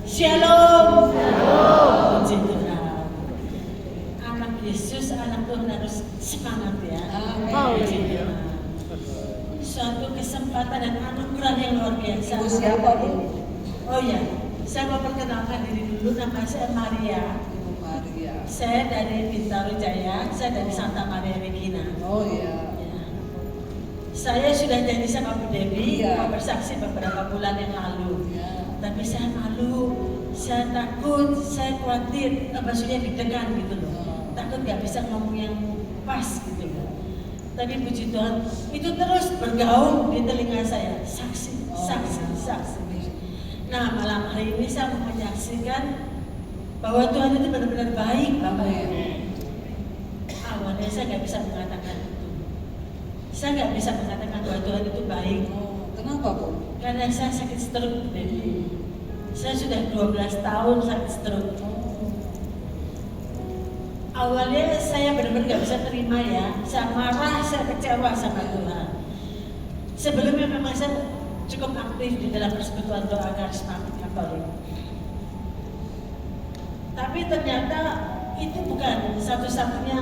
Shalom. Puji Tuhan. Anak Yesus, anak Tuhan harus semangat ya. Puji Tuhan. Suatu kesempatan dan anugerah yang luar biasa. Ibu siapa, Bu? Oh ya, saya mau perkenalkan diri dulu. Nama saya Maria. Ibu Maria. Saya dari Bintaro Jaya. Saya dari Santa Maria Regina. Oh iya. Ya. Saya sudah janji sama Bu Dewi, Iya. mau bersaksi beberapa bulan yang lalu. Iya. Tapi saya malu, saya takut, saya khawatir, maksudnya deg-degan gitu loh. Takut gak bisa ngomong yang pas gitu loh. Tapi puji Tuhan, itu terus bergaung di telinga saya, saksi, saksi, saksi. Nah malam hari ini saya mau menyaksikan bahwa Tuhan itu benar-benar baik, Bapak Ibu. Awalnya saya gak bisa mengatakan itu. Saya gak bisa mengatakan bahwa Tuhan itu baik. Kenapa, Bu? Karena saya sakit stroke, Dewi. Saya sudah 12 tahun sakit stroke. Awalnya saya benar-benar gak bisa terima ya. Saya marah, saya kecewa sama Tuhan. Sebelumnya memang saya cukup aktif di dalam persekutuan doa karismatik Katolik. Tapi ternyata itu bukan satu-satunya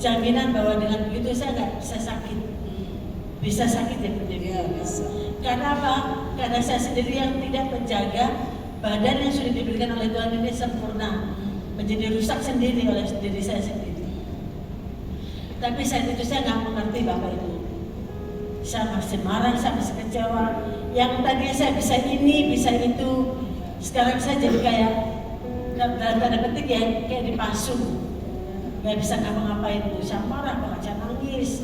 jaminan bahwa dengan begitu saya nggak bisa sakit. Bisa sakit ya, Bu Dewi? Iya, bisa. Karena apa? Karena saya sendiri yang tidak menjaga badan yang sudah diberikan oleh Tuhan ini sempurna, menjadi rusak sendiri oleh diri saya sendiri. Tapi saat itu saya nggak mengerti Bapak Ibu. Saya masih marah, saya masih kecewa. Yang tadinya saya bisa ini, bisa itu, sekarang saya jadi kayak dalam tanda petik ya, kayak dipasung. Nggak bisa ngapa-ngapain itu. Saya marah, bahkan saya nangis.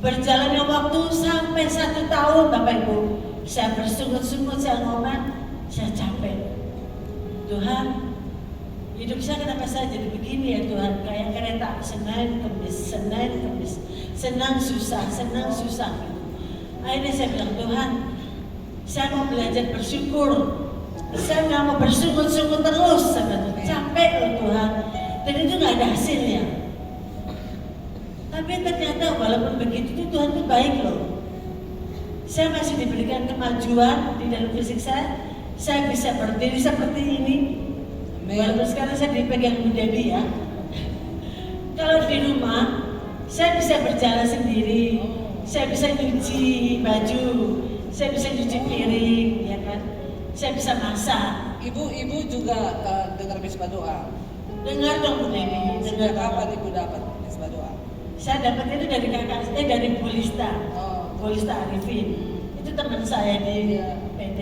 Berjalannya waktu sampai 1 tahun Bapak Ibu, saya bersungut-sungut, saya ngomong, saya capek. Tuhan, hidup saya kenapa saya jadi begini ya Tuhan? Kayak kereta, Senin, Kemis, senang susah. Gitu. Akhirnya saya bilang, Tuhan, saya mau belajar bersyukur. Saya nggak mau bersungut-sungut terus, capek loh Tuhan. Dan itu nggak ada hasilnya. Tapi ternyata walaupun begitu tuh Tuhan itu baik loh. Saya masih diberikan kemajuan di dalam fisik saya bisa berdiri seperti ini. Walaupun sekarang saya dipegang Bu Dewi ya. Kalau di rumah, saya bisa berjalan sendiri, saya bisa nyuci baju, saya bisa nyuci piring, ya kan? Saya bisa masak. Ibu juga dengar misbah doa. Dengar dong Bu Dewi. Sejak kapan Ibu dapat misbah doa? Saya dapat itu dari kakak saya, dari Bulista, Bulista Arifin. Itu teman saya di PT.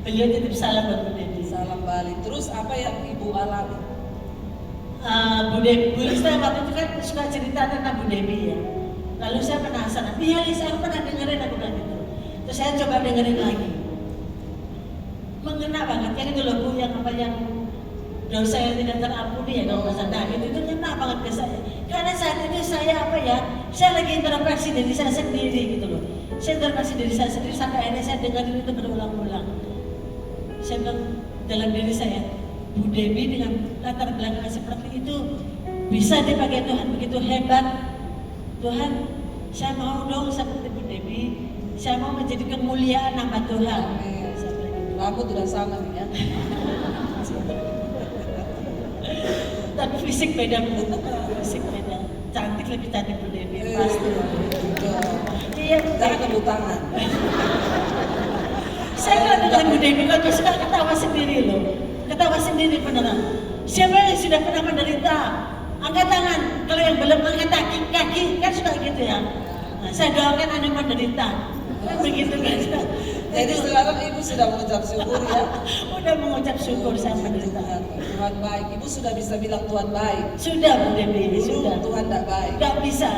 Beliau titip salam buat Bu Dewi. Salam Bali. Terus apa yang Ibu alami? Bu Dewi, Bulista waktu itu kan suka cerita tentang Bu Dewi ya. Lalu saya penasaran, iya Lisa, aku pernah dengerin aku bilang gitu. Terus saya coba dengerin lagi. Mengena banget, yang itu loh Bu, yang apa yang dosa yang tidak terampuni ya kalau bahasa David itu ngena banget ke saya. Karena saat itu saya apa ya, saya lagi introspeksi diri saya sendiri gitu loh. Saya introspeksi diri saya sendiri sampai akhirnya saya dengerin itu berulang-ulang. Saya bilang dalam diri saya, Bu Dewi dengan latar belakang seperti itu bisa dipakai Tuhan begitu hebat. Tuhan, saya mau dong seperti Bu Dewi. Saya mau menjadi kemuliaan nama Tuhan. Rambut udah sama nih ya. Tapi fisik beda Bu. Fisik beda. Cantik, lebih cantik Bu Dewi pasti. Iya, Jangan tepuk tangan. saya kalau dengan Bu Dewi kan suka ketawa sendiri loh. Ketawa sendiri beneran. Siapa yang sudah pernah menderita? Angkat tangan. Kalau yang belum angkat kaki kan suka gitu ya. Nah, saya doakan Anda menderita. Kan begitu kan. Jadi sekarang Ibu sudah mengucap syukur ya. Udah mengucap syukur saya menderita. Tuhan baik. Ibu sudah bisa bilang Tuhan baik. Sudah Bu Dewi, Dulu sudah. Tuhan tidak baik. Gak bisa.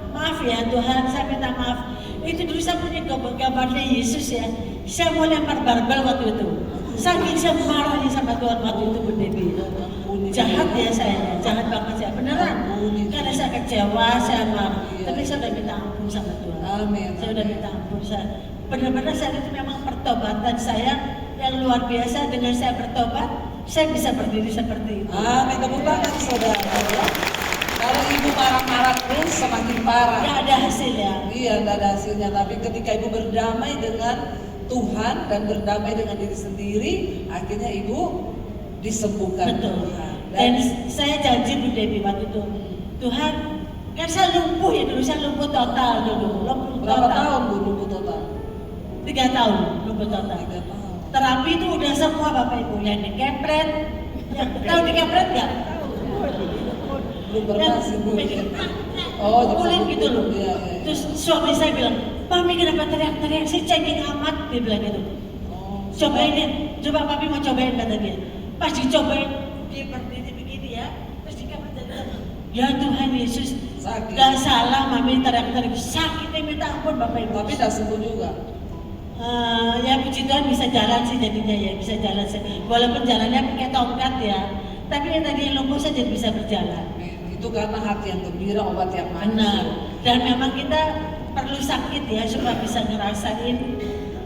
Maaf ya Tuhan, saya minta maaf. Itu dulu saya punya gambarnya Yesus ya. Saya mau lempar barbel waktu itu. Saking saya marahnya sama Tuhan waktu itu Bu Dewi. Jahat ya saya, jahat banget saya, beneran. Karena saya kecewa, saya marah. Tapi saya udah minta ampun sama Tuhan. Amin. Saya udah minta ampun. Benar-benar saat itu memang pertobatan saya yang luar biasa. Dengan saya bertobat, saya bisa berdiri seperti itu. Amin. Tepuk tangan saudara. Ya. Kalau Ibu marah-marah terus semakin parah. Gak ada hasilnya. Iya, tidak ada hasilnya. Tapi ketika Ibu berdamai dengan Tuhan dan berdamai dengan diri sendiri, akhirnya ibu disembuhkan Betul. Tuhan. Dan saya janji Bu Devi waktu itu, Tuhan, kan saya lumpuh ya dulu, saya lumpuh total dulu. Lumpuh berapa total. tahun Bu lumpuh total? 3 tahun lumpuh total. 3 tahun. Terapi itu udah semua Bapak Ibu, yang dikepret, yang tahu dikepret nggak? Belum pernah sih Bu. Oh, pukulin gitu loh. Iya. Terus suami saya bilang, Mami kenapa teriak-teriak sih, cengking amat, dia bilang gitu. Oh, Cobain ya, coba Papi mau cobain kata dia. Pas dicobain, dia berdiri begini ya, terus dikepret jadi, ya Tuhan Yesus, sakit. gak salah Mami teriak-teriak, sakitnya minta ampun Bapak Ibu. Tapi tidak sembuh juga. Ya puji Tuhan bisa jalan sih jadinya ya, bisa jalan sih. Walaupun jalannya pakai tongkat ya, tapi yang tadi yang lumpuh saja bisa berjalan. Itu karena hati yang gembira, obat yang manis. Benar. Dan memang kita perlu sakit ya supaya bisa ngerasain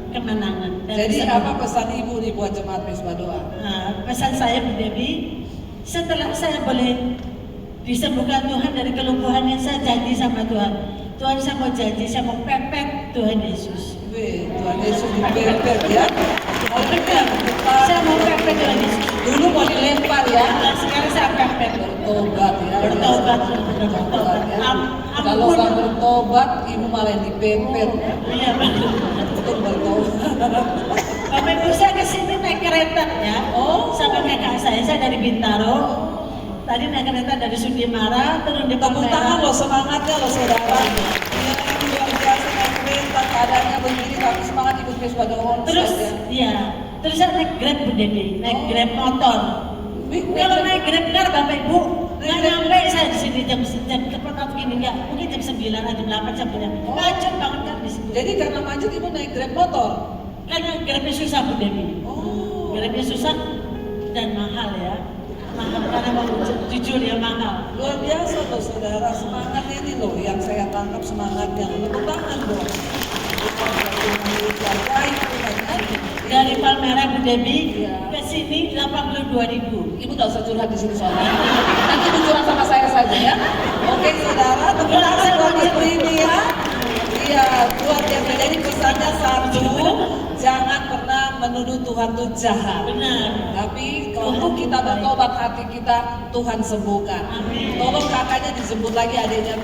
kemenangan. Dan Jadi bisa- apa pesan ibu nih buat jemaat Mesbah Doa? Nah, pesan saya Bu Devi, setelah saya boleh disembuhkan Tuhan dari kelumpuhan yang saya janji sama Tuhan. Tuhan saya mau janji, saya mau pepet Tuhan Yesus. Wih, Tuhan Yesus dipepet ya. Mau pepet? Saya mau pepet Tuhan Yesus. Dulu mau dilempar ya. Nah, sekarang saya pepet. Bertobat ya. Bertobat, Bertobat ya. Ampun. Kalau nggak bertobat, ibu malah dipepet. Iya betul. Untuk bertobat. Bapak Ibu saya kesini naik kereta ya. Oh. Sama kakak saya dari Bintaro. Tadi naik kereta dari Sudimara, turun di Tepuk tangan Palmerah. loh, semangatnya loh saudara. Ya, luar biasa naik kereta, keadaannya begini, tapi semangat ikut Mesbah Doa. Terus, ya. iya. Terus saya naik Grab Bu Devi, naik Oh. Grab motor. Wih, Kalau naik Grab car Bapak Ibu, nggak Naik Grab. nyampe saya di sini jam tepat gini nggak, mungkin jam 9 atau jam 8 jam 9. Oh. Macet banget kan di sini. Jadi karena macet ibu naik Grab motor. Karena Grabnya susah Bu Devi. Oh. Grabnya susah dan mahal ya. Mahal karena mau jujur ya mahal. Luar biasa loh saudara, semangat ini loh yang saya tangkap semangatnya. Tepuk tangan dong. Dari Palmerah Bu Devi Iya. ke sini 82.000. Ibu nggak usah curhat di sini soalnya. Nanti ibu curhat sama saya saja ya. Oke saudara, tepuk tangan buat ibu ini ya. Iya, luar biasa. Jadi pesannya satu, jangan pernah menuduh Tuhan itu jahat. Benar. Tapi kalau kita bertobat hati kita, Tuhan sembuhkan. Amin. Tolong kakaknya disebut lagi adiknya.